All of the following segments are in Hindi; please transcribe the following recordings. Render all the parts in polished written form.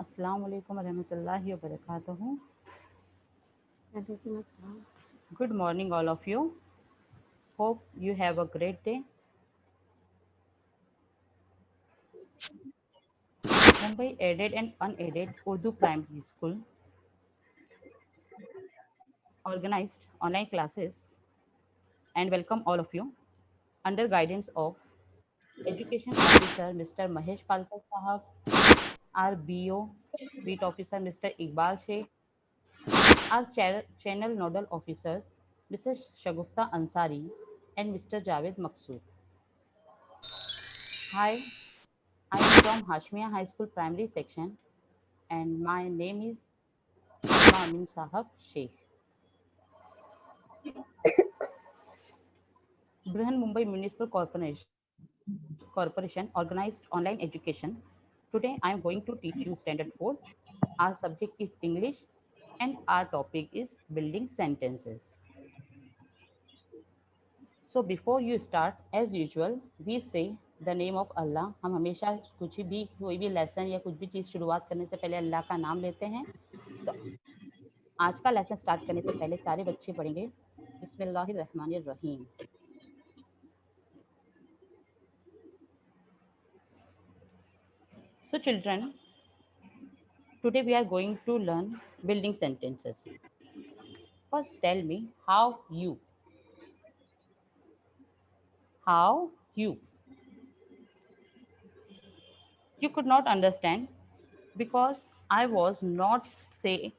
Assalamu alaikum warahmatullahi wabarakatuh. Good morning, all of you. Hope you have a great day. Mumbai aided and unaided Urdu Primary School organized online classes and welcome all of you under guidance of Education Officer Mr. Mahesh Palkar Sahab, our BO, Beat Officer Mr. Iqbal Sheikh, our channel nodal officers Mrs. Shagufta Ansari and Mr. Javed Maqsood. Hi, I am from Hashmiya High School Primary Section and my name is Salma Amin Sahab Sheikh. Brihan Mumbai Municipal Corporation organized online education. Today I am going to teach you Standard 4. Our subject is English and our topic is building sentences. So before you start, as usual, we say the name of Allah. हम हमेशा कुछ भी कोई भी लेसन या कुछ भी चीज़ शुरुआत करने से पहले अल्लाह का नाम लेते हैं. तो आज का लेसन स्टार्ट करने से पहले सारे बच्चे पढ़ेंगे बिस्मिल्लाहिर्रहमानिर्रहीम. So children, today we are going to learn building sentences. First tell me how you. You could not understand because I was not say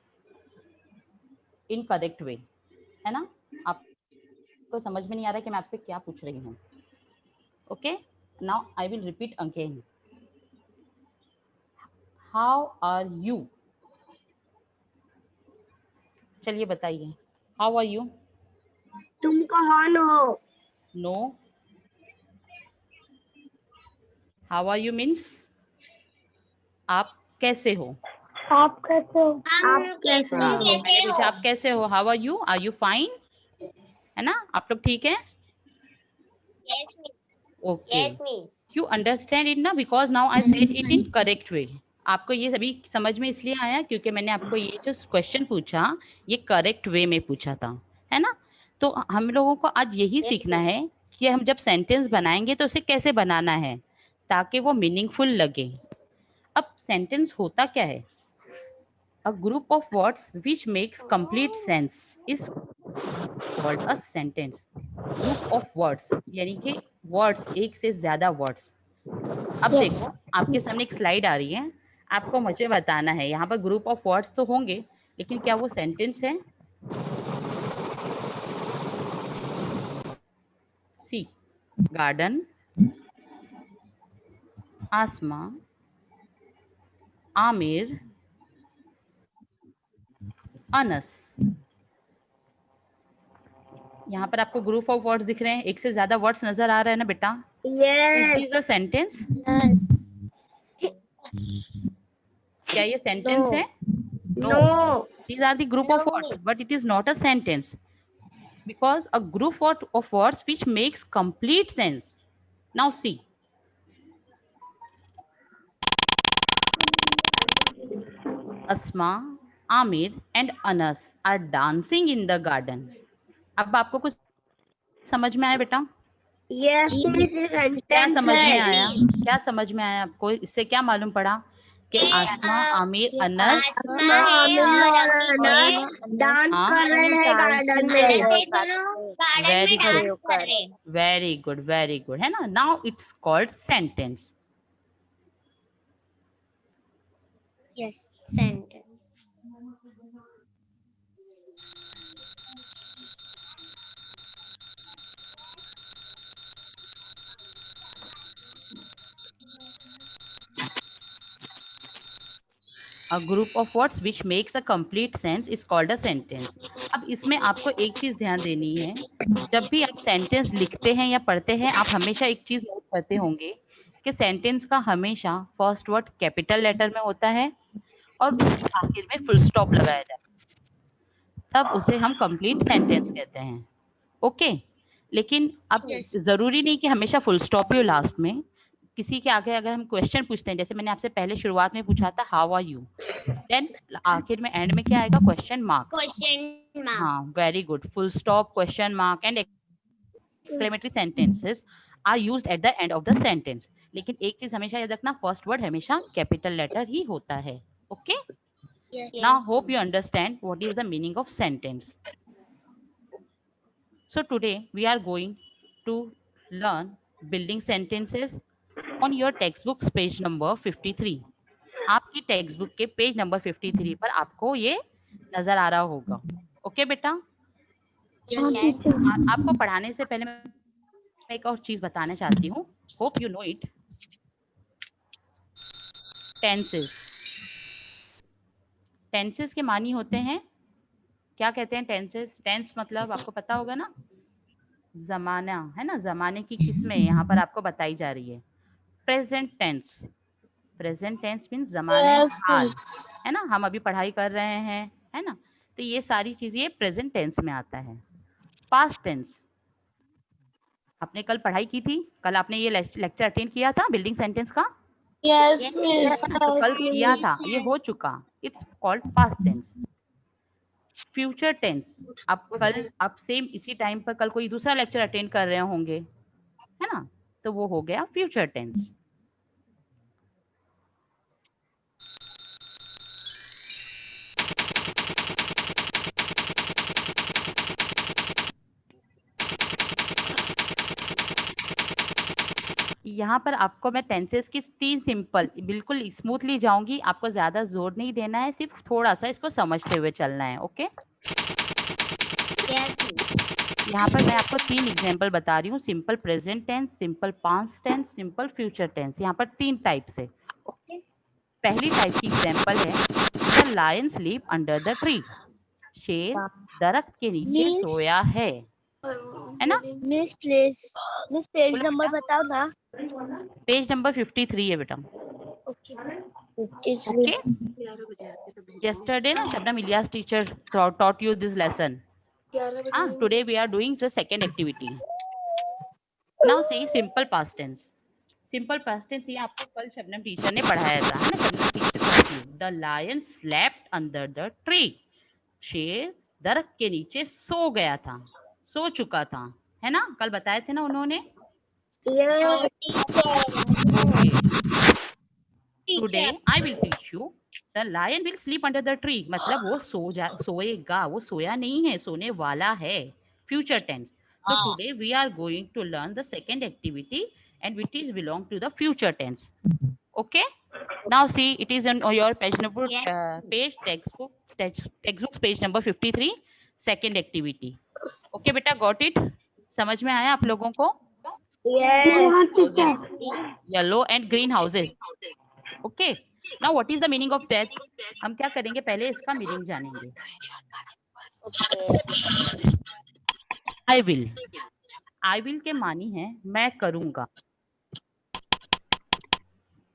in correct way. है ना? आपको समझ में नहीं आ रहा कि मैं आपसे क्या पूछ रही हूँ. Okay? Now I will repeat again. How are you? चलिए बताइए. How are you? तुम कौन हो? No. How are you means आप कैसे हो? आप कैसे हो? आप कैसे हो? मैंने पूछा आप कैसे हो? How are you? Are you fine? है ना? आप लोग ठीक हैं? Yes, miss. Okay. Yes, miss. You understand it ना? Because now I said it in correct way. आपको ये सभी समझ में इसलिए आया क्योंकि मैंने आपको ये जो क्वेश्चन पूछा ये करेक्ट वे में पूछा था, है ना? तो हम लोगों को आज यही सीखना है कि हम जब सेंटेंस बनाएंगे तो उसे कैसे बनाना है ताकि वो मीनिंगफुल लगे. अब सेंटेंस होता क्या है? A group of words which makes complete sense is called a sentence. Group of words यानी कि words एक से ज्यादा words. अब देखो आपके सामने एक स्लाइड आ रही है, आपको मुझे बताना है यहाँ पर ग्रुप ऑफ वर्ड्स तो होंगे लेकिन क्या वो सेंटेंस है? सी गार्डन, आसमा, आमिर, अनस. यहाँ पर आपको ग्रुप ऑफ वर्ड्स दिख रहे हैं, एक से ज्यादा वर्ड्स नजर आ रहे हैं ना बेटा? Yes. Is this a sentence? क्या ये सेंटेंस है? No. These are the group of words, but it is not a sentence because a group of words which makes complete sense. Now see. Asma, Amir and Anas are dancing in the garden. अब आपको कुछ समझ में आया बेटा? Yes, miss. क्या समझ में आया? क्या समझ में आया आपको? इससे क्या मालूम पड़ा कि आसमा, आमिर, अनस डांस हाँ कर रहे हैं गार्डन में. Very good, very good, very good, है ना? Now it's called sentence. Yes, sentence. A group of words which makes a complete sense is called a sentence. अब इसमें आपको एक चीज ध्यान देनी है, जब भी आप सेंटेंस लिखते हैं या पढ़ते हैं आप हमेशा एक चीज नोट करते होंगे कि सेंटेंस का हमेशा फर्स्ट वर्ड कैपिटल लेटर में होता है और उसके आखिर में फुल स्टॉप लगाया जाता है, तब उसे हम कंप्लीट सेंटेंस कहते हैं. ओके? लेकिन अब जरूरी नहीं कि हमेशा फुल स्टॉप ही हो लास्ट में, किसी के आगे अगर हम क्वेश्चन पूछते हैं, जैसे मैंने आपसे पहले शुरुआत में पूछा था हाउ आर यू, देन आखिर में एंड में क्या आएगा, क्वेश्चन मार्क। Question mark. हाँ, very good. Full stop, question mark and exclamatory sentences are used at the end of the sentence. लेकिन एक चीज हमेशा याद रखना, फर्स्ट वर्ड हमेशा कैपिटल लेटर ही होता है। Okay, now hope you understand what is the meaning of sentence. So today we are going to learn building sentences on your textbooks page number 53. आपकी टेक्स्ट बुक के पेज नंबर 53 पर आपको ये नजर आ रहा होगा। ओके बेटा, आपको पढ़ाने से पहले मैं एक और चीज बताना चाहती हूँ, hope you know it. Tenses, tenses के मानी होते हैं, क्या कहते हैं टेंसेस? टेंस मतलब आपको पता होगा ना, जमाना है ना, जमाने की किस्में यहाँ पर आपको बताई जा रही है। Present tense, present tense means जमाने हाल, है ना, हम अभी पढ़ाई कर रहे हैं, है ना, तो ये सारी चीजें प्रेजेंट टेंस में आता है। पास्ट टेंस, आपने कल पढ़ाई की थी, कल आपने ये लेक्चर अटेंड किया था बिल्डिंग सेंटेंस का। Yes miss. तो कल किया था, ये हो चुका, it's called past tense. Future tense, आप सेम इसी टाइम पर कल कोई दूसरा लेक्चर अटेंड कर रहे होंगे, है ना, तो वो हो गया फ्यूचर टेंस। यहाँ पर आपको मैं टेंसेस की 3 सिंपल, बिल्कुल स्मूथली जाऊंगी, आपको ज्यादा जोर नहीं देना है, सिर्फ थोड़ा सा इसको समझते हुए चलना है। ओके, यहाँ पर मैं आपको 3 एग्जांपल बता रही हूँ, simple present tense, simple past tense, simple future tense. यहाँ पर 3 टाइप से। ओके, पहली टाइप की एग्जांपल है, the lion sleep under the tree, शेर दरख्त के नीचे सोया है ना। मिस पेज नंबर बताओ ना। पेज नंबर 53 है बेटा। Okay, yesterday na Shabnam Ilyas teacher taught you this lesson. Today we are doing the second activity. Now say simple past tense. Simple past tense ये आपको कल शबनम टीचर ने पढ़ाया था, है ना, Shabnam teacher. The lion slept under the tree, शेर दरख्त के नीचे सो गया था, सो चुका था, है ना, कल बताए थे ना उन्होंने। Today I will teach you the lion will sleep under the tree, मतलब वो सोएगा, वो सोया नहीं है, सोने वाला है, future tense. So today we are going to learn the second activity and which is belong to the future tense. Okay, now see it is on your page number page textbook page number 53, second activity. Okay beta, got it? समझ में आया आप लोगों को? Yes. Yellow and green houses. Okay, now what is the meaning of that? हम क्या करेंगे, पहले इसका मीनिंग जानेंगे। I will, I will के मानी है मैं करूंगा।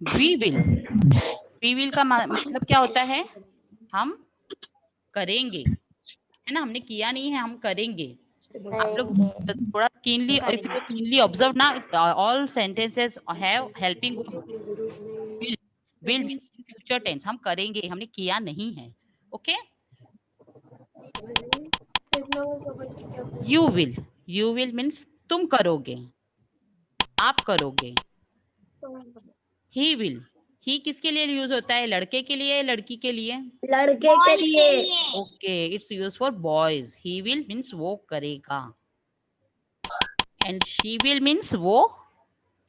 We will का मतलब क्या होता है, हम करेंगे, है ना, हमने किया नहीं है, हम करेंगे। आप लोग थोड़ा keenly observe ना, all sentences have helping will means future tense, हम करेंगे, हमने किया नहीं है। ओके, you will means तुम करोगे, आप करोगे। he किसके लिए यूज होता है, लड़के के लिए, लड़की के लिए? लड़के के लिए। Okay, it's use for boys. he will means वो करेगा एंड she will means वो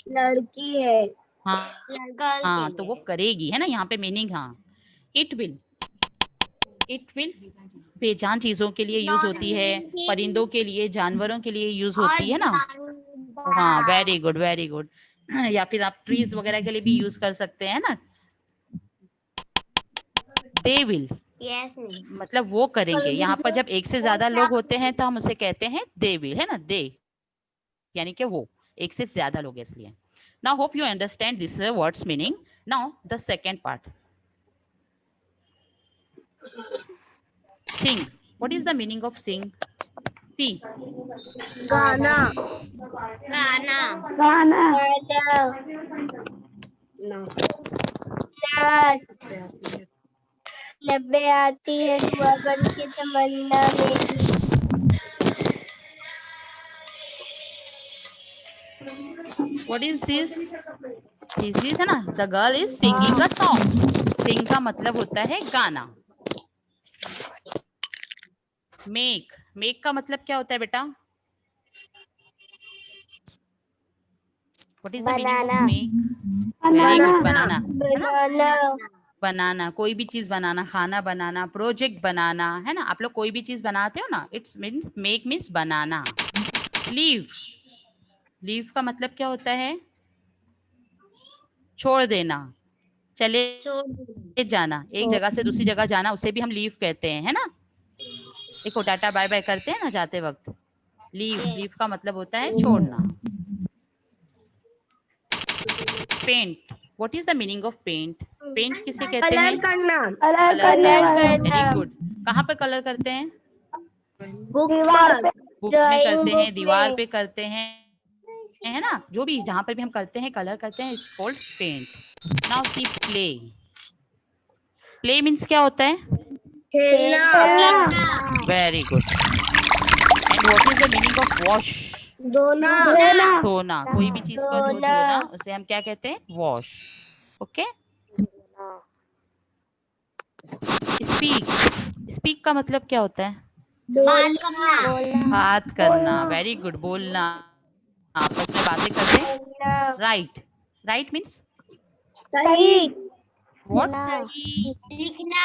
लड़की है। हाँ, तो वो करेगी, है ना, यहाँ पे मीनिंग। हाँ, it will बेजान चीजों के लिए यूज होती है, परिंदों के लिए, जानवरों के लिए यूज होती है ना। हाँ, वेरी गुड वेरी गुड। या फिर आप ट्रीज वगैरह के लिए भी यूज कर सकते हैं ना। दे विल मतलब वो करेंगे। यहाँ पर जब एक से ज्यादा लोग होते हैं तो हम उसे कहते हैं दे विल, है ना, दे यानी कि वो, एक से ज्यादा लोग, इसलिए। Now hope you understand this words meaning. Now the second part, sing. What is the meaning of sing? सी गाना गाना लब्बे आती है दुआ बन के तमन्ना मेरी। What is this? This is है ना, the girl is singing a song. Sing का मतलब होता है गाना। मेक, मेक का मतलब क्या होता है बेटा? What is the meaning of make? Very good, बनाना है ना। बनाना बनाना, कोई भी चीज बनाना, खाना बनाना, प्रोजेक्ट बनाना, है ना। आप लोग कोई भी चीज बनाते हो ना, it's means make means banana. Leave, leave का मतलब क्या होता है? छोड़ देना, चले जाना, एक जगह से दूसरी जगह जाना, उसे भी हम लीव कहते हैं, है ना। देखो टाटा बाय बाय करते हैं ना जाते वक्त। लीव, लीव का मतलब होता है छोड़ना। Paint, what is the meaning of paint? Paint किसे कहते हैं? कलर करना कलर करना। Very good. कहाँ पर कलर करते हैं? बुक पर बुक में ड्राइंग करते हैं, बुक दीवार में पे करते हैं, है ना। जो भी जहाँ पर भी हम करते हैं, कलर करते हैं, it's called paint. Now see play. Play means क्या होता है? खेलना very good. And what is the meaning of wash? धोना धोना, कोई भी चीज को धोना धोना, उसे हम क्या कहते हैं? वॉश। ओके। स्पीक, स्पीक का मतलब क्या होता है? बात करना। वेरी गुड, बोलना, आपस में बातें करते हैं। राइट, राइट मीन्स सही व्हाट? लिखना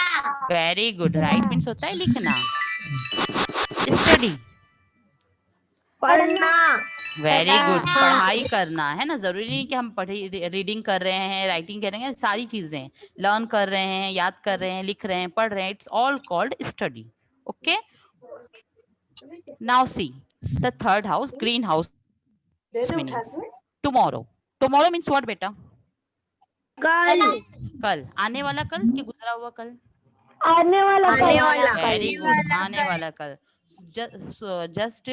वेरी गुड, राइट मीन्स होता है लिखना। स्टडी, पढ़ना वेरी गुड, पढ़ाई करना, है ना। जरूरी नहीं कि हम पढ़ी रीडिंग कर रहे हैं, राइटिंग कर रहे हैं, सारी चीजें लर्न कर रहे हैं, याद कर रहे हैं, लिख रहे हैं, पढ़ रहे हैं, it's all called study. Okay. Now see the third house, green house meanings. Tomorrow, tomorrow means what बेटा? कल कल, आने वाला कल कि गुजरा हुआ कल? आने वाला वेरी गुड, आने वाला कल। Just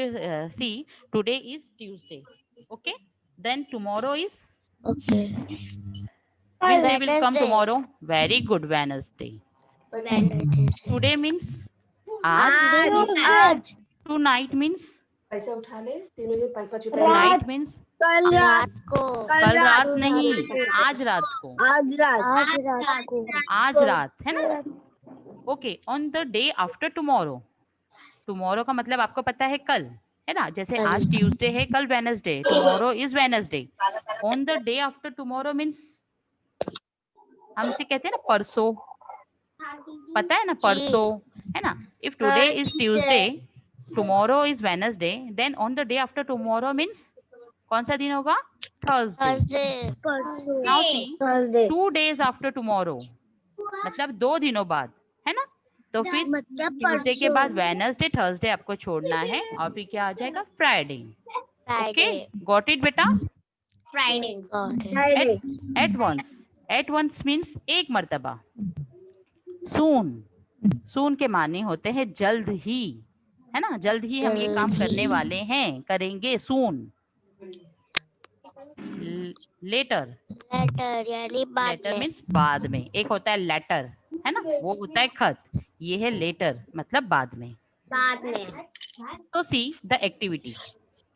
see, today is Tuesday, okay, then tomorrow is which day will come tomorrow? Very good, Wednesday. Today means आज, tonight means पैसे उठा ले, तीनों ये 5-5 रुपए tonight means कल रात को कल रात नहीं, आज रात को, आज रात, है ना। Okay, on the day after tomorrow. Tomorrow का मतलब आपको पता है कल, है ना। जैसे आज ट्यूसडे है, कल Wednesday, tomorrow is Wednesday. On the day after tomorrow means हम इसे कहते हैं ना परसों, पता है ना, परसों, है ना। If today is Tuesday, tomorrow is Wednesday, then on the day after tomorrow means कौन सा दिन होगा? Thursday. Now see 2 days after tomorrow, मतलब 2 दिनों बाद, है ना। तो फिर ट्यूसडे के बाद वेडनेसडे, थर्सडे आपको छोड़ना है, और फिर क्या आ जाएगा? फ्राइडे। ओके, गॉट इट बेटा? At once, at once means एक मर्तबा। सून, सून के माने होते हैं जल्द ही, है ना। जल्द ही हम ये काम करने वाले हैं, करेंगे सून। लेटर, लेटर मीन्स बाद में। एक होता है लेटर, है ना, वो होता है खत, ये है लेटर, मतलब बाद में। तो see the activity,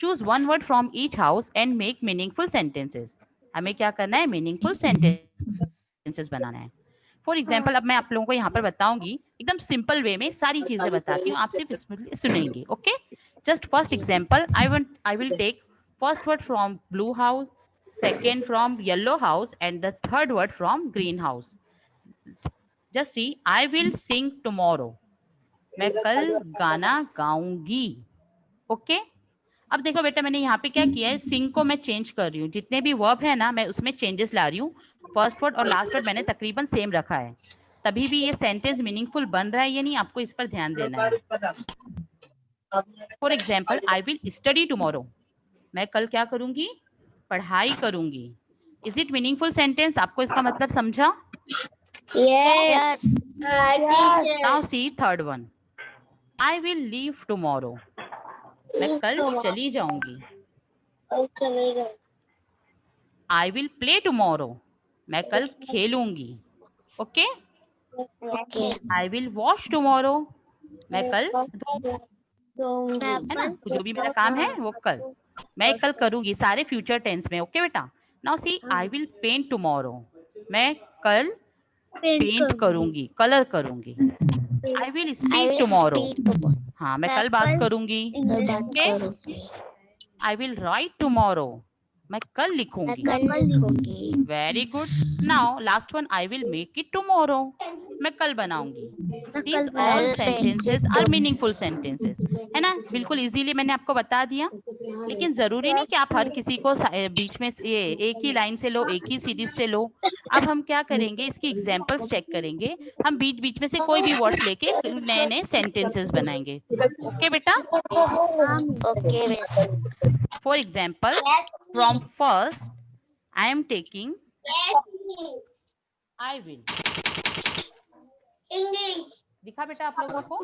choose one word from each house and make meaningful sentences. हमें क्या करना है? मीनिंगफुल सेंटेंसेस बनाना है। फॉर एग्जाम्पल, अब मैं आप लोगों को यहाँ पर बताऊंगी, एकदम सिंपल वे में सारी चीजें बताती हूँ, आप सिर्फ स्मूथली सुनेंगे। Okay, just first example, I will take first word from blue house, second from yellow house, and the third word from green house. Just see, I will sing tomorrow. मैं कल गाना गाऊंगी। ओके, अब देखो बेटा, मैंने यहाँ पे क्या किया है, सिंग को मैं चेंज कर रही हूँ, जितने भी वर्ब है ना, मैं उसमें चेंजेस ला रही हूँ। फर्स्ट वर्ड और लास्ट वर्ड मैंने तकरीबन सेम रखा है, तभी भी ये सेंटेंस मीनिंगफुल बन रहा है या नहीं, आपको इस पर ध्यान देना है। For example, I will study tomorrow, मैं कल क्या करूंगी? पढ़ाई करूंगी। Is it meaningful sentence? आपको इसका मतलब समझा? Yes. Now see third one, I will leave tomorrow, मैं कल चली जाऊंगी। आई विल प्ले टुमारो, मैं कल खेलूंगी। Okay. I will wash tomorrow, मैं कल धोऊंगी, है ना। जो भी मेरा काम है वो मैं कल करूंगी, सारे फ्यूचर टेंस में। ओके बेटा। Now see, I will paint tomorrow, मैं कल पेंट करूंगी, कलर करूंगी। आई विल स्पीक टुमारो, हाँ मैं कल बात करूंगी। Okay. I will write tomorrow, मैं कल लिखूंगी। Very good. Now last one, I will make it tomorrow, मैं कल बनाऊंगी। These all sentences are meaningful sentences, है ना। बिल्कुल इजीली मैंने आपको बता दिया, लेकिन जरूरी नहीं कि आप हर किसी को बीच में ये एक ही लाइन से लो, एक ही सीरीज से लो। अब हम क्या करेंगे, इसकी एग्जांपल्स चेक करेंगे। हम बीच बीच में से कोई भी वर्ड्स लेके नए नए सेंटेंसेस बनाएंगे। ओके बेटा। For example, from first I am taking, I will. दिखा बेटा आप लोगों को,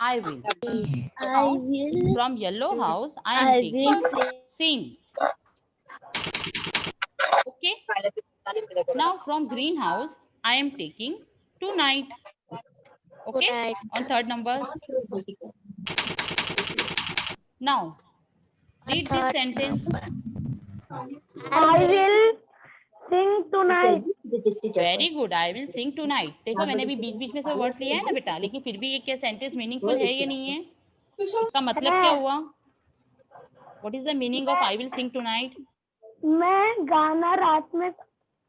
I will. From yellow house, I am taking sing. Okay. Now from green house, I am taking tonight. Okay. On third number. Now read this sentence. I will sing tonight. Very good, I will sing tonight. देखो मैंने भी बीच बीच में से वर्ड्स लिया है ना बेटा, लेकिन फिर भी ये क्या सेंटेंस मीनिंगफुल है या नहीं है? इसका मतलब क्या हुआ? What is the meaning of I will sing tonight? मैं गाना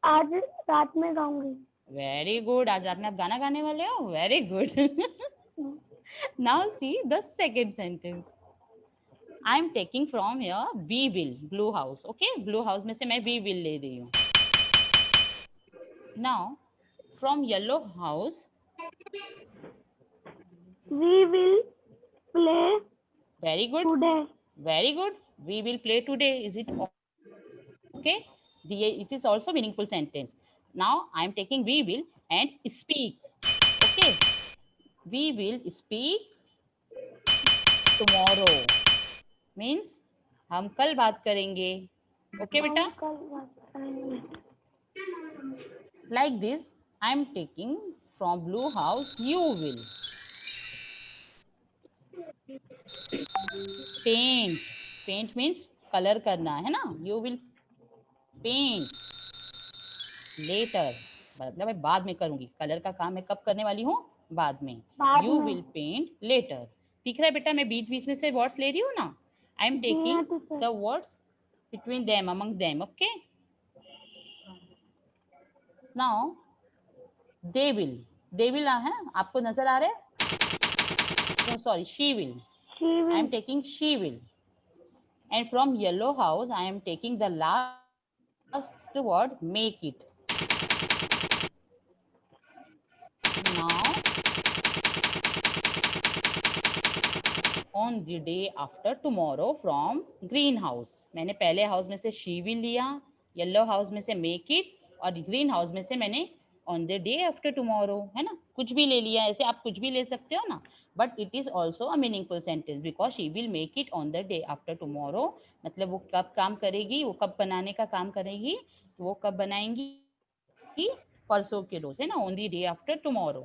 आज रात में गाऊंगी। वेरी गुड, आज रात में आप गाना गाने वाले हो। Very good. Now see the second sentence. I am taking from here we will, blue house. Okay, blue house में से मैं वी विल ले रही हूँ। Now, from yellow house, we will play very good today. Very good, we will play today. Is it okay? It is also meaningful sentence. Now I am taking we will and speak. Okay, we will speak tomorrow means हम कल बात करेंगे। Okay बेटा। Like this, I am taking from blue house, you will paint. Paint means color करना, है ना। You will paint later, मतलब मैं बाद में करूंगी। कलर का काम मैं कब करने वाली हूँ? बाद में। You will paint later। दिख रहा है बेटा, मैं बीच बीच में से वर्ड्स ले रही हूँ ना। I am taking the words between them, among them. Okay. Now they will है, आपको नजर आ रहा है? No, sorry, she will. I am taking she will. And from yellow house, I am taking the last word, make it. Now, on the day after tomorrow from green house, मैंने पहले हाउस में से she will लिया, येलो हाउस में से make it, और ग्रीन हाउस में से मैंने on the day after tomorrow, है ना। कुछ भी ले लिया, ऐसे आप कुछ भी ले सकते हो ना। But it is also a meaningful sentence because she will make it on the day after tomorrow. मतलब वो कब काम करेगी, वो कब बनाने का काम करेगी, वो कब बनाएंगी? परसों के रोज, है ना। On the day after tomorrow.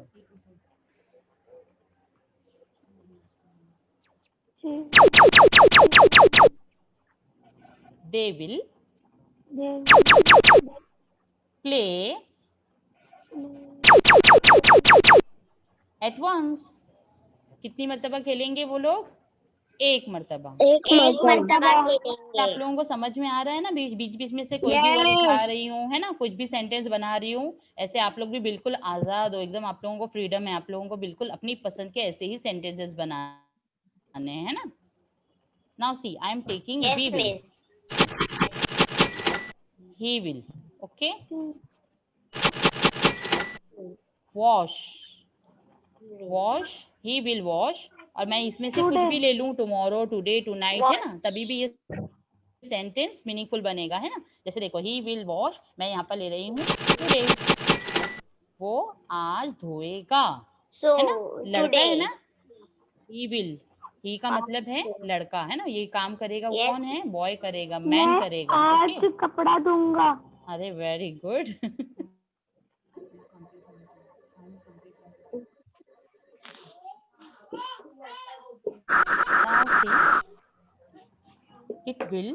They will play at once. कितनी मर्तबा खेलेंगे वो लोग? एक मर्तबा। आप लोगों को समझ में आ रहा है ना? बीच बीच में से कोई भी वर्ड उठा रही हूँ, है ना, कुछ भी सेंटेंस बना रही हूँ। ऐसे आप लोग भी बिल्कुल आजाद हो, एकदम आप लोगों को फ्रीडम है। आप लोगों को बिल्कुल अपनी पसंद के ऐसे ही सेंटेंसेस बनाने हैं, है ना। Now see, I am taking we will, he will. Okay. Wash, he will wash। और मैं इसमें से कुछ भी ले लूं, टुमारो, टुडे, टुनाइट, है ना, तभी भी ये सेंटेंस मीनिंगफुल बनेगा, है ना। जैसे देखो, he will wash, मैं यहाँ पर ले रही हूँ टुडे, वो आज धोएगा, है ना। लड़का है ना, he ही का मतलब है लड़का, है ना, ये काम करेगा वो Yes. कौन है, बॉय करेगा, मैन मैं करेगा। आज ओके, कपड़ा धोऊंगा। अरे very good. Now C, it will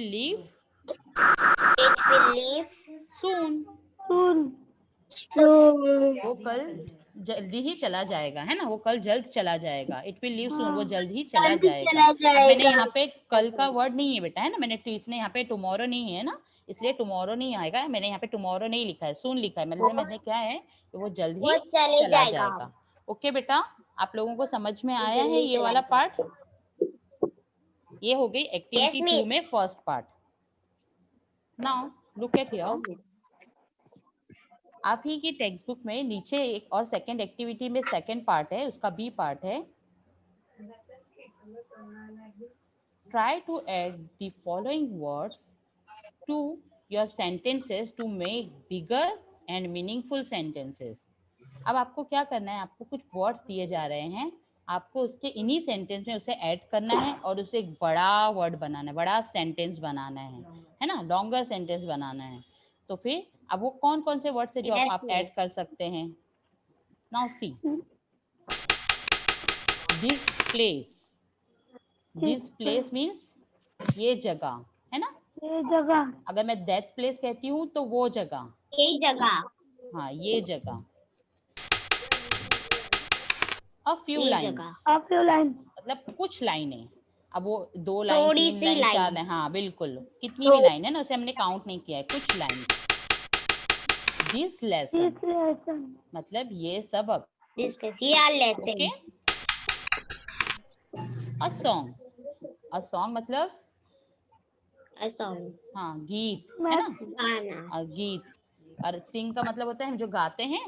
leave It will leave soon, soon. soon. वो कल जल्दी ही चला जाएगा, है ना, वो कल जल्द चला जाएगा। इट विल लीव सून, वो जल्द ही चला जाएगा। अब मैंने यहाँ पे कल का वर्ड नहीं है बेटा, है ना, मैंने इसने यहाँ पे टुमारो नहीं है ना, इसलिए टुमारो नहीं आएगा। मैंने यहाँ पे टुमारो नहीं लिखा है, सून लिखा है, मतलब मैंने क्या है कि वो जल्द ही वो चले चला जाएगा। जाएगा। ओके बेटा, आप लोगों को समझ में आया है जल्दी ये चला वाला जाएगा। पार्ट? ये हो गई एक्टिविटी 2 miss. में first part. Now look at here, आप ही की टेक्स्ट बुक में नीचे एक और सेकंड एक्टिविटी में सेकंड पार्ट है, उसका बी पार्ट है, try to add the following words to your sentences to make bigger and meaningful sentences. अब आपको क्या करना है, आपको कुछ वर्ड्स दिए जा रहे हैं, आपको उसके इन्हीं सेंटेंस में उसे ऐड करना है और उसे एक बड़ा वर्ड बनाना है, बड़ा सेंटेंस बनाना है ना, लॉन्गर सेंटेंस बनाना है। तो फिर अब वो कौन कौन से वर्ड्स है जो Yes, आप miss. ऐड कर सकते हैं? Now see, this place means ये जगह, है ना। ये जगह। अगर मैं दैट प्लेस कहती हूँ तो वो जगह, ये जगह। हाँ ये जगह। अ फ्यू ये लाइन्स, जगह। A few lines. मतलब कुछ लाइनें। अब वो 2 लाइन, थोड़ी 3 सी लाइन, 4 लाइन। लाइन, हाँ बिल्कुल, कितनी भी लाइन है ना, उसे हमने काउंट नहीं किया है, कुछ lines. This lesson This lesson. मतलब ये सबक। This is your lesson. Okay, a song मतलब A song. हाँ गीत, है मैं ना, गाना। गीत। और सिंग का मतलब होता है हम जो गाते हैं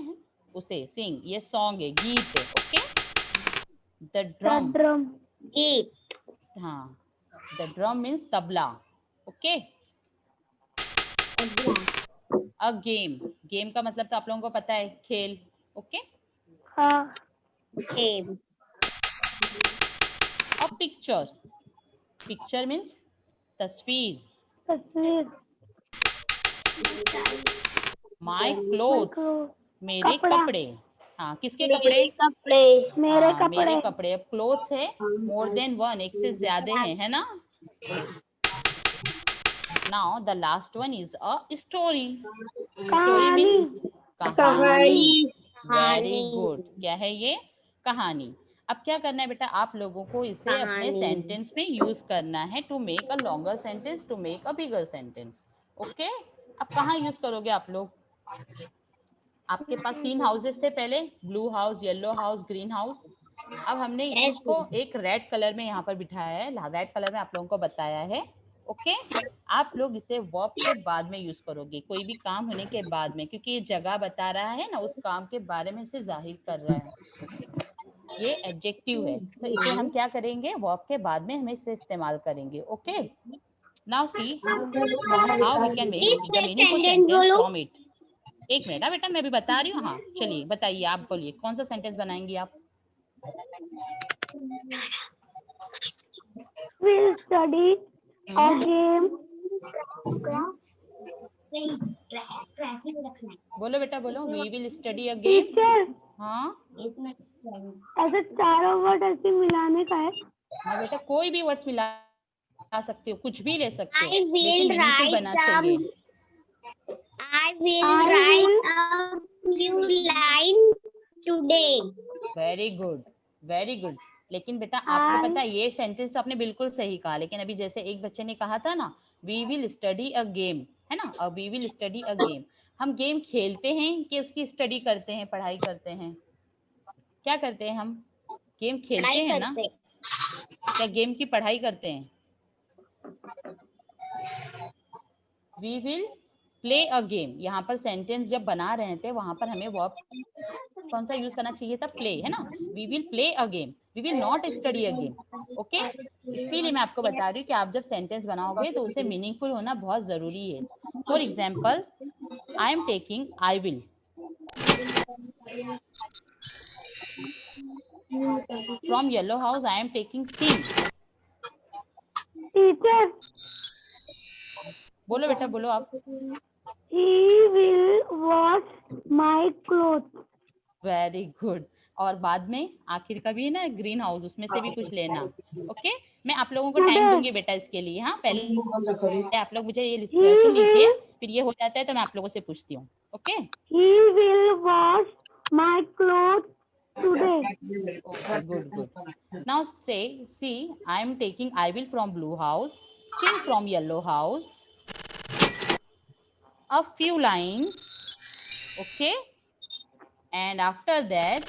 उसे सिंग, ये सॉन्ग है, गीत है। Okay, the drum, drum. गीत। हाँ the drum means tabla. Okay, a game का मतलब तो आप लोगों को पता है, खेल। ओके, हाँ। Game. अ पिक्चर मीन्स तस्वीर। तस्वीर। माय क्लोथ्स मेरे कपड़ा। कपड़े, हाँ किसके कपड़े? कपड़े। मेरे हाँ मेरे कपड़े। कपड़े। अब क्लोथ्स है मोर देन वन, एक से ज्यादा है ना। Now the last one is a story. Story कहानी। मीन्स कहानी। वेरी गुड, क्या है ये? कहानी। अब क्या करना है बेटा, आप लोगों को इसे अपने कहानी। सेंटेंस में यूज करना है to make a longer sentence, to make a bigger sentence. Okay, अब कहाँ यूज करोगे आप लोग? आपके पास 3 हाउसेस थे पहले, blue house, yellow house, green house. अब हमने Yes, इसको एक रेड कलर में यहाँ पर बिठाया है, रेड कलर में आप लोगों को बताया है। ओके, आप लोग इसे वर्ब के बाद में यूज करोगे, कोई भी काम होने के बाद में, क्योंकि ये जगह बता रहा है ना, उस काम के बारे में इसे जाहिर कर रहा है। ये एडजेक्टिव है, तो इसे हम क्या करेंगे, वर्ब के बाद में हम इसे इस्तेमाल करेंगे। Okay, now see how we can make the meaningful sentence sentence बोलो। From it. एक मिनट, हाँ बेटा मैं भी बता रही हूँ। हाँ चलिए बताइए, आप बोलिए कौन सा सेंटेंस बनाएंगी आप? We'll study a game. बोलो बेटा बोलो, we will study a game. Teacher, हाँ ऐसे चारों वर्ड ऐसे मिलाने का है। हाँ बेटा, कोई भी वर्ड्स मिला सकते हो, कुछ भी ले सकते हो, I will लेकिन मीनिंगफुल write बना some. चाहिए। I will write a few lines today. Very good, very good. लेकिन बेटा आपको पता है, ये सेंटेंस तो आपने बिल्कुल सही कहा, लेकिन अभी जैसे एक बच्चे ने कहा था ना, we will study a game, है ना, we will study a game. हम गेम खेलते हैं कि उसकी स्टडी करते हैं, पढ़ाई करते हैं? क्या करते हैं हम? गेम खेलते पढ़ाई हैं ना? करते। क्या गेम की पढ़ाई करते हैं? We will play a game. यहाँ पर सेंटेंस जब बना रहे थे वहां पर हमें वर्ब कौन सा यूज करना चाहिए था? प्ले, है ना। We will play a game, we will not study a game. Okay, इसीलिए मैं आपको बता रही हूँ कि आप जब सेंटेंस बनाओगे तो उसे मीनिंगफुल होना बहुत जरूरी है। For example, I am taking, I will, From yellow house I am taking C. Teacher, बोलो बेटा, बोलो आप। he will wash my clothes. Very good. और बाद में आखिर का भी है ना ग्रीन हाउस, उसमें से भी कुछ लेना। ओके, मैं आप लोगों को टाइम दूंगी बेटा इसके लिए। हाँ, पहले आप लोग मुझे ये He सुन लीजिए, will, फिर ये हो जाता है तो मैं आप लोगों से पूछती हूँ। Okay he will wash my clothes today. Okay, good good. Now say see, I am taking I will from blue house, sin from yellow house, a few lines, okay, and after that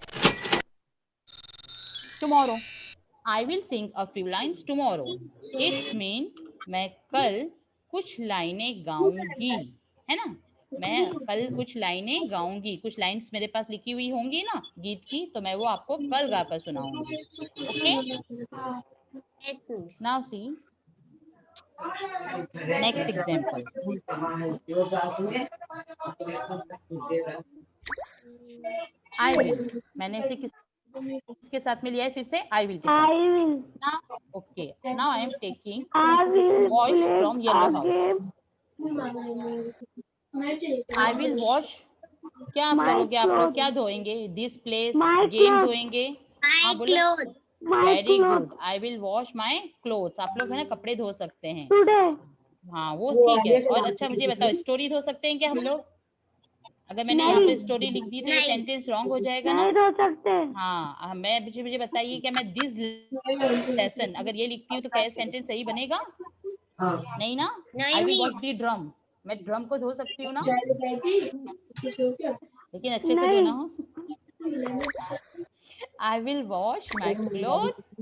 tomorrow I will sing a few lines tomorrow. It's mean मैं कल कुछ लाइनें गाऊंगी, है ना। मैं कल कुछ लाइनें गाऊंगी, कुछ लाइंस मेरे पास लिखी हुई होंगी ना गीत की, तो मैं वो आपको कल गाकर सुनाऊंगी। Okay, Yes, miss. Now see next example. I will, मैंने इसे किसके साथ में लिया है? फिर से आई विल के साथ। I will, now okay, now I am taking I will wash play from a yellow house. game. I will wash, क्या आप My करोगे? आप लोग clothes, क्या धोएंगे? This place, my game clothes, धोएंगे? My हाँ बोलो। clothes. my very clothes good, I will wash my clothes. आप लोग है ना कपड़े धो सकते हैं। today. हाँ वो वो ठीक है। आलिया का और नाम अच्छा से मुझे बताओ, स्टोरी धो सकते हैं क्या हम लोग? अगर मैंने यहाँ नहीं, पे स्टोरी लिख दी तो ये नहीं। सेंटेंस रॉन्ग हो जाएगा ना। नहीं धो सकते। हाँ, मैं मुझे बताइए, क्या मैं दिस लेसन अगर ये लिखती हूँ तो क्या सेंटेंस सही बनेगा? नहीं ना। नहीं आई will wash miss. The drum, मैं ड्रम को धो सकती हूँ ना, लेकिन अच्छे से नहीं, धोना हो। I will wash my clothes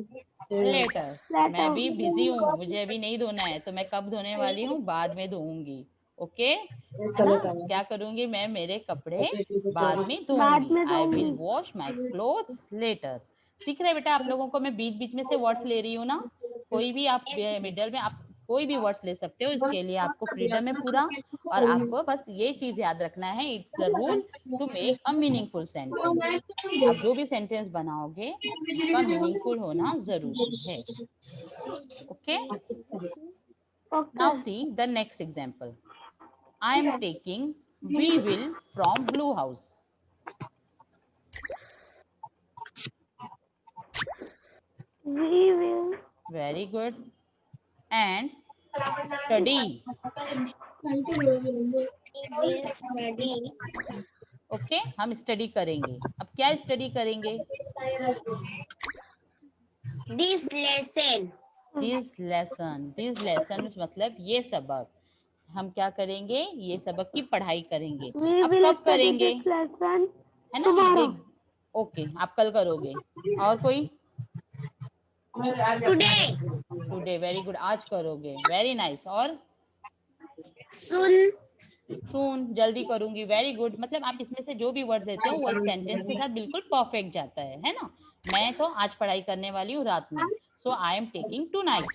later, मैं लेटर, भी बिजी हूँ, मुझे अभी नहीं धोना है, तो मैं कब धोने वाली हूँ? बाद में धोऊंगी। ओके, है ना। क्या करूंगी मैं? मेरे कपड़े बाद में बाद धोऊंगी। में आई विल दूंगी। Wash my clothes later. दिख रहा है बेटा आप लोगों को मैं बीच बीच में से वर्ड्स ले रही हूँ ना। कोई भी आप Yes, miss. मिडल में आप कोई भी वर्ड्स ले सकते हो, इसके लिए आपको फ्रीडम है पूरा। और आपको बस ये चीज याद रखना है, it's a rule to make a meaningful sentence. आप जो भी सेंटेंस बनाओगे उसका मीनिंगफुल होना जरूरी है। Okay, now Okay. See the next example. I am taking we will from blue house. We will very good. And study. We will study okay, हम स्टडी करेंगे। अब क्या स्टडी करेंगे? this lesson. दिस लेसन मतलब ये सबक। हम क्या करेंगे? ये सबक की पढ़ाई करेंगे। we अब will कब study करेंगे? this lesson है ना, ये tomorrow. ओके, आप कल करोगे। और कोई? Today. टुडे, वेरी गुड, आज करोगे। Very nice. और Soon. सून, जल्दी करूंगी। Very good. मतलब आप इसमें से जो भी वर्ड देते हो वो इस सेंटेंस के साथ बिल्कुल परफेक्ट जाता है ना। मैं तो आज पढ़ाई करने वाली हूँ रात में, so I am taking tonight,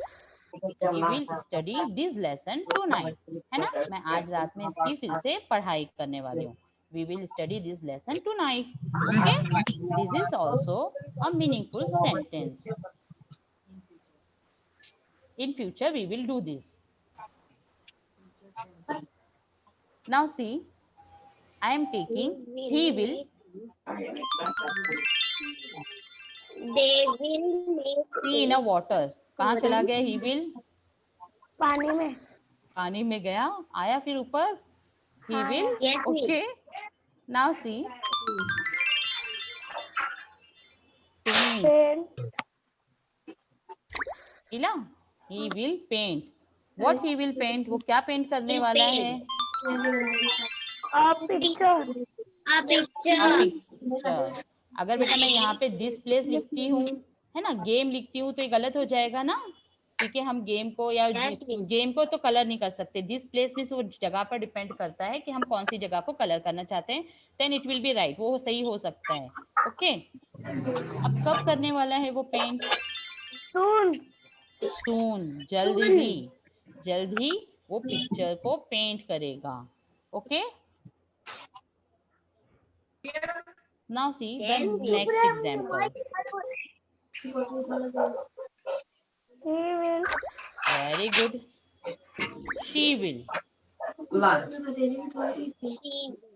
we will study this lesson tonight, है ना। मैं आज रात में इसकी फिर से पढ़ाई करने वाली हूँ। We will study this lesson tonight. Okay, this is also a meaningful sentence. In future we will do this. Now see, I am taking he will, They will make see in a water. कहाँ चला गया? ही विल पानी में। पानी में गया, आया फिर ऊपर। ही हाँ, will, Yes, okay. miss. Now see, paint. Paint, मिला, he will paint. What he will paint, वो क्या पेंट करने Will वाला है? paint a picture. a picture. Picture. अगर बेटा मैं यहाँ पे दिस प्लेस लिखती हूँ, है ना, गेम लिखती हूँ, तो ये गलत हो जाएगा ना, क्योंकि हम गेम को या Yes, miss. गेम को तो कलर नहीं कर सकते। दिस प्लेस में वो जगह पर डिपेंड करता है कि हम कौन सी जगह को कलर करना चाहते हैं। Then it will be right, वो सही हो सकता है। ओके, अब कब करने वाला है वो पेंट? Soon. सून, जल्द ही, जल्द ही वो पिक्चर को पेंट करेगा। Okay, Now see the Yes, next example. He will. Very good. She will. Lunch. she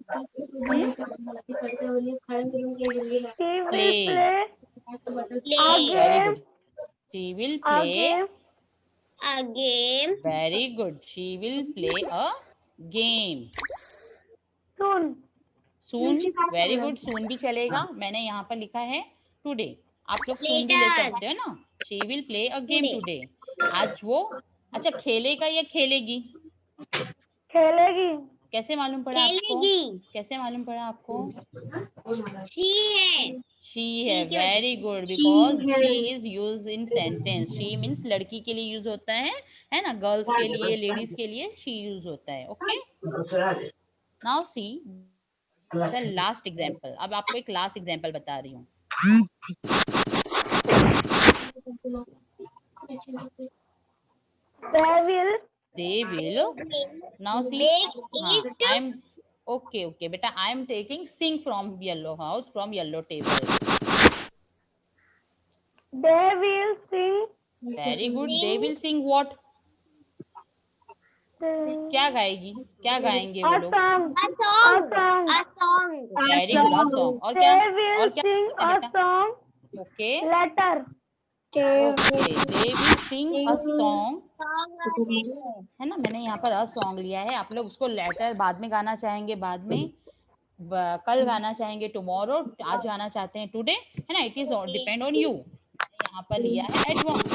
He will Play. play a play Very game. good. She will A play. game. a game Very good. She will play a game. Soon. Soon. Very good. Soon भी चलेगा. मैंने यहाँ पर लिखा है today. आप लोग soon भी ले later सकते हो ना. She will play a game today today. आज वो अच्छा खेलेगा या खेलेगी? खेलेगी. कैसे मालूम पड़ा आपको? खेलेगी कैसे मालूम पड़ा आपको? she है She she है. की वजह Very से good because she is used in sentence. She means लड़की के लिए यूज होता है ना? गर्ल्स के लिए, लेडीज के लिए she यूज होता है. Okay. Now see the last example. अब आपको एक लास्ट एग्जाम्पल बता रही हूँ. They They will. will. Now see. make हाँ, it I am okay. बेटा I am taking sing from yellow house from yellow table. They will sing. Very good. Sing. They will sing what? क्या गाएगी? क्या गाएंगे वो A लोग? song. a song A song. a song very good. A song. और क्या? They will और क्या sing है a बेटा? song okay later. Okay. They will sing a song. song है ना? मैंने यहाँ पर अ सॉन्ग लिया है. आप लोग उसको लेटर बाद में गाना चाहेंगे बाद में, कल गाना चाहेंगे टुमारो, आज गाना चाहते हैं टुडे, है ना? It is depend on you. यहाँ पर लिया है एडवांस.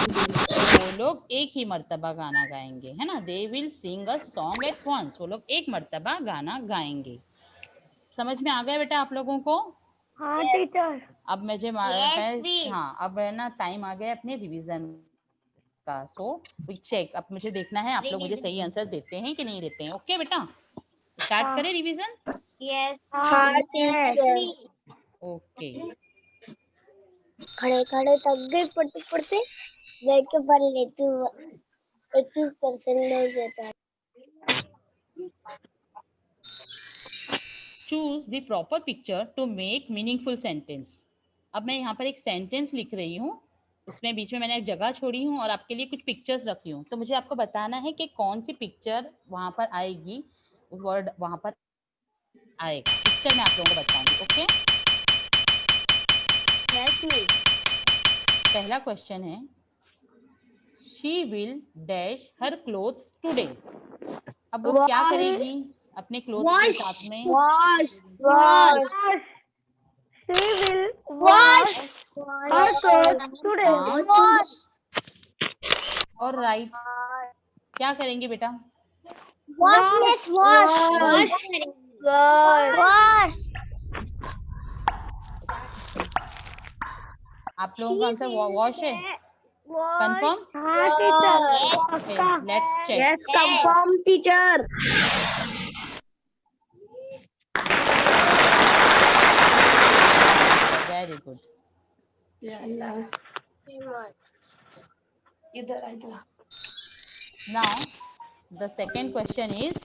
वो लोग एक ही मर्तबा गाना गाएंगे, है ना? They will sing a song at once. वो लोग एक मर्तबा गाना गाएंगे. समझ में आ गया बेटा आप लोगों को? हाँ टीचर. अब मुझे Yes, miss. हाँ अब है ना टाइम आ गया अपने रिवीजन का. So we check. अब मुझे देखना है आप लोग मुझे Revision. सही आंसर देते हैं कि नहीं देते हैं. ओके बेटा स्टार्ट हाँ. करें रिवीजन. yes हाँ टीचर. ओके खड़े खड़े थक गए पढ़ते पढ़ते बैठ के पढ़ लेती हूँ 21% देता है choose the proper picture to make meaningful sentence. अब मैं यहाँ पर एक सेंटेंस लिख रही हूँ. उसमें बीच में मैंने एक जगह छोड़ी हूँ और आपके लिए कुछ पिक्चर्स रखी हूँ. तो मुझे आपको बताना है कि कौन सी पिक्चर वहाँ पर आएगी, वर्ड वहाँ पर आएगा. पिक्चर मैं आप लोगों को बताऊंगी. ओके yes miss पहला क्वेश्चन है she will dash her clothes today. अब वो क्या करेगी अपने क्लोथ्स के साथ में? wash Wash. She will wash her clothes today. wash और राइट क्या करेंगे बेटा? wash miss wash wash wash आप लोगों का आंसर वॉश है. कंफर्म? हाँ टीचर. ओके पक्का. Let's check. confirm teacher very good. इधर now the second question is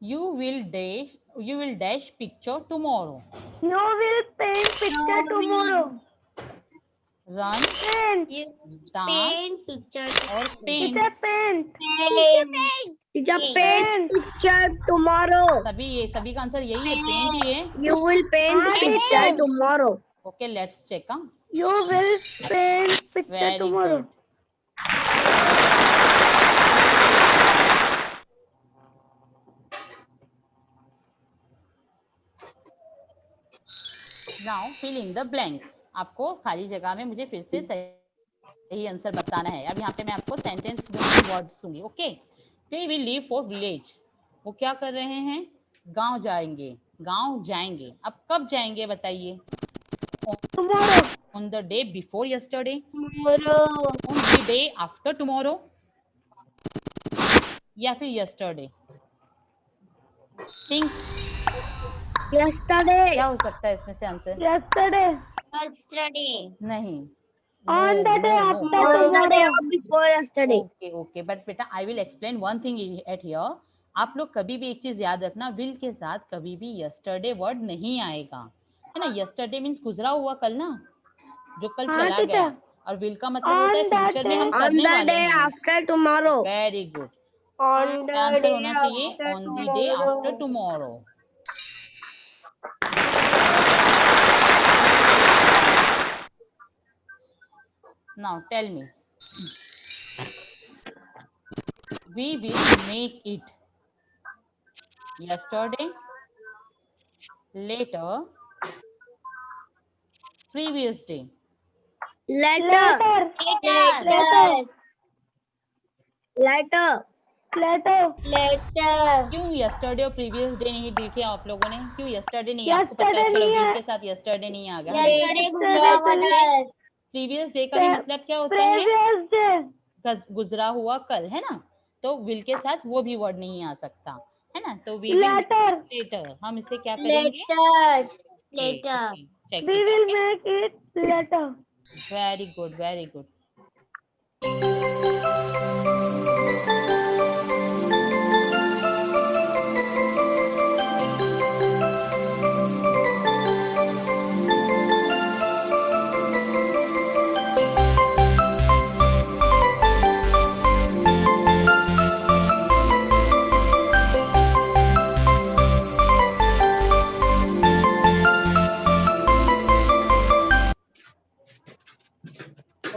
you will dash picture tomorrow. You will paint picture tomorrow. Run, Paint. you dance paint picture और paint. Teacher paint. teacher Paint. picture tomorrow सभी का आंसर यही है. पेंट ही है. you will paint हाँ, picture teacher. tomorrow okay let's check. You will paint picture very tomorrow. Good. Now fill in the blanks. आपको खाली जगह में मुझे फिर से सही आंसर बताना है. अब यहाँ पे मैं आपको सेंटेंस वर्ड्स दूंगी. Okay we will leave for village. वो क्या कर रहे हैं? गांव जाएंगे. गांव जाएंगे. अब कब जाएंगे बताइए? Tomorrow. On the day before yesterday, tomorrow on the day after tomorrow या फिर यस्टरडे. थिंक yesterday क्या हो सकता है इसमें से आंसर? Yesterday. yesterday नहीं. On the day after tomorrow. before yesterday Okay, but beta, I will explain one thing at here. आप लोग कभी भी एक चीज याद रखना, विल के साथ कभी भी यस्टरडे वर्ड नहीं आएगा, है ना। यस्टरडे मीन्स गुजरा हुआ कल ना, जो कल हाँ चला गया, टीचर। और विल का मतलब होता है On that फ्यूचर में हम day. On करने the वाले day हैं। after tomorrow. Very good. On the answer day होना चाहिए after on the day after tomorrow. Tomorrow. Now tell me, we will make it yesterday, later, previous day। Letter. Letter. क्यों yesterday और previous day नहीं लिखे आप लोगों ने? क्यों yesterday नहीं? आपको पता है, Yesterday चलो नहीं will है। के साथ yesterday नहीं आ गया। Yesterday गुजरा हुआ था। previous day का भी मतलब क्या होता है? Previous day. गुजरा हुआ कल, है ना। तो will के साथ वो भी वर्ड नहीं आ सकता, है ना। तो we will Later. later, हम इसे क्या करेंगे? Later. check We it, will okay? make it later. Very good, very good।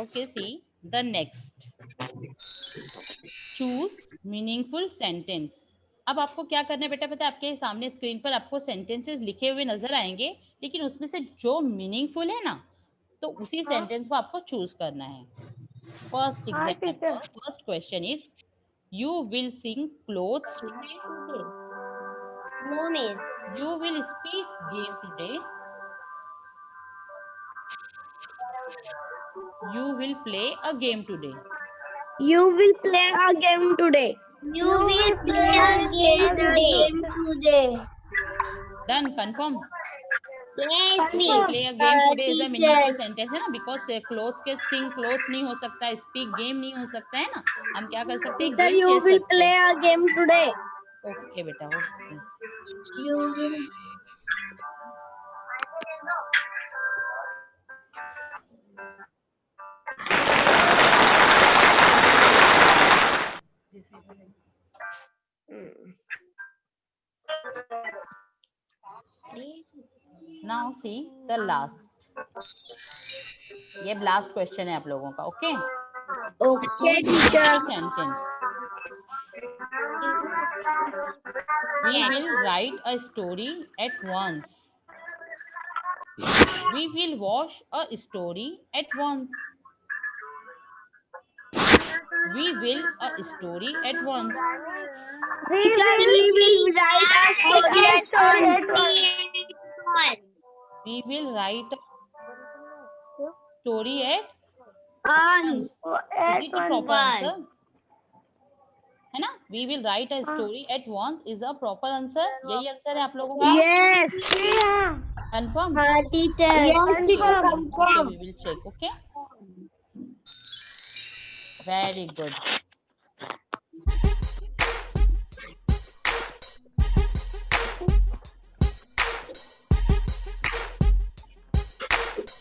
Okay, see the next, choose meaningful sentence। अब आपको क्या करना है बेटा, पता है, आपके सामने स्क्रीन पर आपको सेंटेंसेस लिखे हुए नजर आएंगे, लेकिन उसमें से जो मीनिंगफुल है ना, तो उसी सेंटेंस को आपको चूज करना है। फर्स्ट हाँ teacher. Example, first question is, you will sing clothes today, No, miss. You will speak game today, you will play a game today. You will play a game today. You will play a game today. Done, confirm. Yes, play miss. A game today is a meaningful sentence, है ना, बिकॉज क्लोथ्स के सिंग क्लोथ्स नहीं हो सकता, स्पीक गेम नहीं हो सकता, है ना। हम क्या कर सकते हैं, Teacher, गेम you खेल will सकते play हैं। a game today. ओके बेटा, okay. You will. Now see the last, ये लास्ट क्वेश्चन है आप लोगों का, okay. Okay, teacher. Sentence, we will write a story at once, we will watch a story at once, we will a story at once, Teacher, we will write a story at once. We will write a story at Once. Is it proper Once. Answer, है ना। We will write a story at once is a proper answer, यही आंसर है आप लोगों का। Yes. Confirm? Teacher. Yes, teacher. Okay, Confirm. We will check, okay. Very good.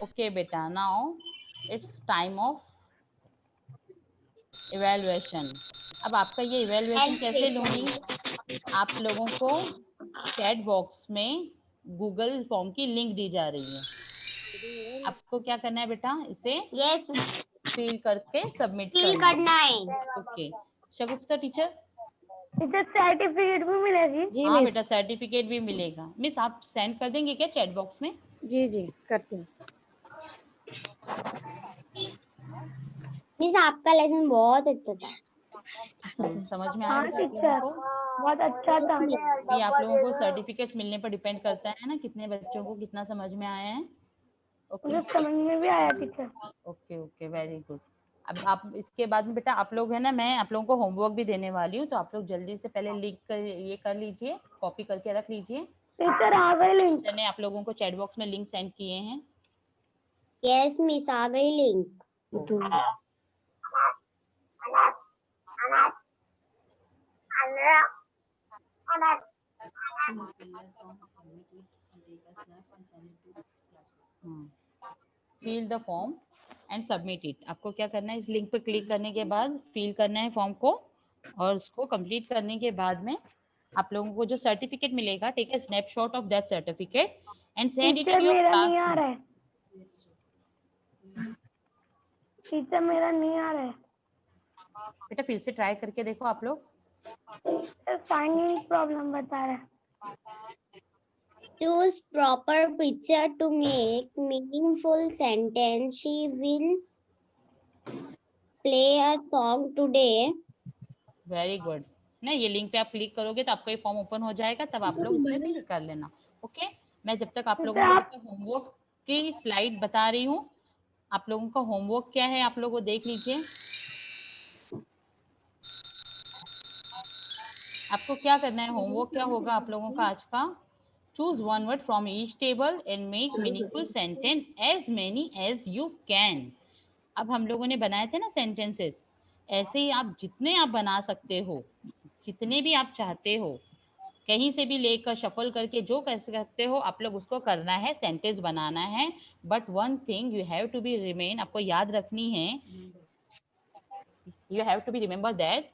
Okay बेटा, now it's time of evaluation. अब आपका ये इवैल्यूएशन कैसे लूंगी, आप लोगों को चैट बॉक्स में गूगल फॉर्म की लिंक दी जा रही है, आपको क्या करना है बेटा, इसे Yes. फिल करके सबमिट Fill करना है। करना है. ओके, शगुफ्ता टीचर। टीचर सर्टिफिकेट भी मिलेगी? हाँ बेटा, सर्टिफिकेट भी मिलेगा। मिस आप सेंड कर देंगे क्या चैट बॉक्स में? जी करती हूँ। मिस आपका लेसन बहुत अच्छा था। समझ में आया हाँ बेटा आप टीचर, लोगों को? बहुत अच्छा था। ये आप लोगों को सर्टिफिकेट्स मिलने पर डिपेंड करता है ना, कितने बच्चों को कितना समझ में आया है। ओके मुझे समझ में भी आया teacher. Okay okay, very good. अब आप इसके बाद में बेटा आप लोग है ना, मैं आप लोगों को होमवर्क भी देने वाली हूँ, तो आप लोग जल्दी से पहले लिख कर ये कर लीजिए, कॉपी करके रख लीजिए। टीचर आ गई लिंक। टीचर ने आप लोगों को चैट बॉक्स में लिंक सेंड किए हैं। यस मिस, आ गई link. Fill the form and submit it. आपको क्या करना है, इस लिंक पर क्लिक करने के बाद फिल करना है फॉर्म को, और उसको कंप्लीट करने के बाद में आप लोगों को जो सर्टिफिकेट मिलेगा, take a snapshot of that certificate and send it teacher to your मेरा क्लास। नहीं आ रहा है, टीचर मेरा नहीं आ रहा है। बेटा फिर से ट्राई करके देखो आप लोग। साइन इन प्रॉब्लम बता रहा है। Choose proper picture to make meaningful sentence. She will play a song today. Very good ना, ये लिंक पे आप क्लिक करोगे तो आपका ये फॉर्म ओपन हो जाएगा, तब आप लोग इसमें फिल कर लेना। ओके, मैं जब तक आप लोगों को होमवर्क की स्लाइड बता रही हूँ। आप लोगों का होमवर्क क्या है आप लोगों को देख लीजिए। आपको क्या करना है, होमवर्क क्या होगा आप लोगों का आज का, choose one word from each table and make meaningful sentence as many as you can. अब हम लोगों ने बनाए थे ना सेंटेंसेस, ऐसे ही आप जितने आप बना सकते हो, जितने भी आप चाहते हो, कहीं से भी लेकर शफल करके जो कर सकते हो आप लोग उसको करना है, सेंटेंस बनाना है। But one thing you have to be remain, आपको याद रखनी है, you have to be remember that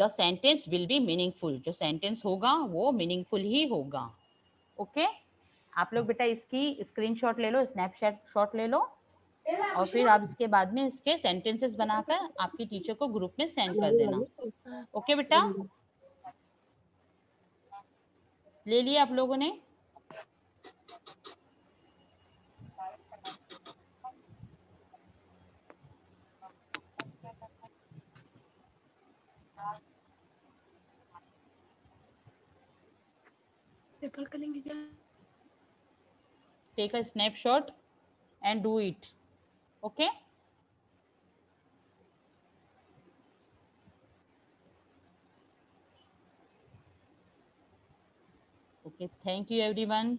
the sentence will be meaningful. जो सेंटेंस होगा वो मीनिंगफुल ही होगा। ओके, आप लोग बेटा इसकी स्क्रीनशॉट ले लो, स्नैपशॉट ले लो, और फिर आप इसके बाद में इसके सेंटेंसेस बनाकर आपकी टीचर को ग्रुप में सेंड कर देना। ओके बेटा, ले लिया आप लोगों ने? पेपर करेंगे क्या? Take a snapshot and do it. Okay, okay, thank you everyone.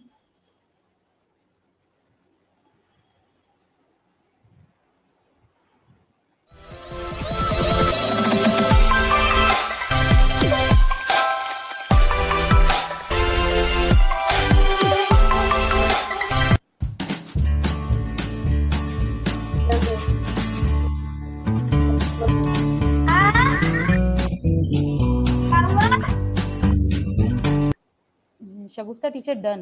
Shagufta teacher done.